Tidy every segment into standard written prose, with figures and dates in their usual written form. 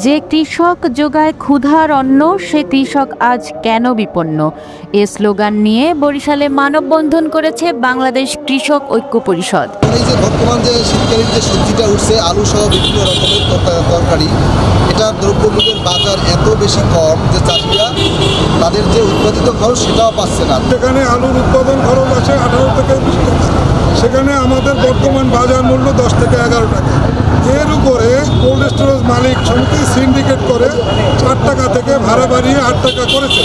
যে কৃষক যোগায় ক্ষুধার অন্ন সে কৃষক আজ কেন বিপন্ন এ স্লোগান নিয়ে বরিশালে মানববন্ধন করেছে বাংলাদেশ কৃষক ঐক্য পরিষদ। এই যে বর্তমান যে শীতকালীন যে সবজিটা উঠছে আলু সহ বিভিন্ন রকমের তরকারি, এটা দ্রব্যমূল্যের বাজার এত বেশি কম যে চাষিরা তাদের যে উৎপাদিত খরচ সেটাও পাচ্ছে না। সেখানে আলুর উৎপাদন খরচ আছে 18 থেকে 20 টাকা, সেখানে আমাদের বর্তমান বাজার মূল্য 10 থেকে 11 টাকা। এর উপরে কোল্ড স্টোরেজ মালিক সমিতি সিন্ডিকেট করে 4 টাকা থেকে ভাড়া বাড়িয়ে 8 টাকা করেছে।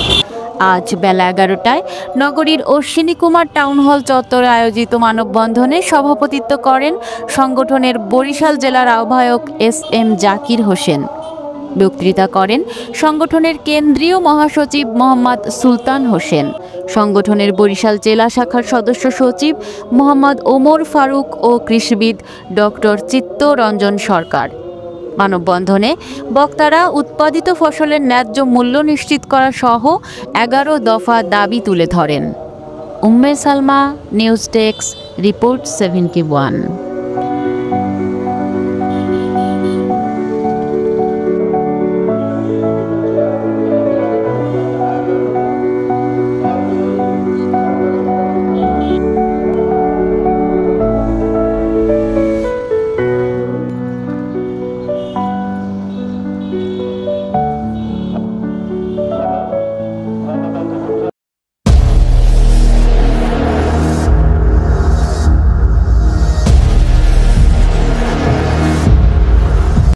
আজ বেলা 11টায় নগরীর অশ্বিনী কুমার টাউন হল চত্বরে আয়োজিত মানববন্ধনে সভাপতিত্ব করেন সংগঠনের বরিশাল জেলার আহ্বায়ক SM জাকির হোসেন। বক্তৃতা করেন সংগঠনের কেন্দ্রীয় মহাসচিব মোহাম্মদ সুলতান হোসেন, সংগঠনের বরিশাল জেলা শাখার সদস্য সচিব মোহাম্মদ ওমর ফারুক ও কৃষিবিদ ডক্টর চিত্তরঞ্জন সরকার। মানববন্ধনে বক্তারা উৎপাদিত ফসলের ন্যায্য মূল্য নিশ্চিত করা সহ 11 দফা দাবি তুলে ধরেন। Umme Salma, news desk, report 71।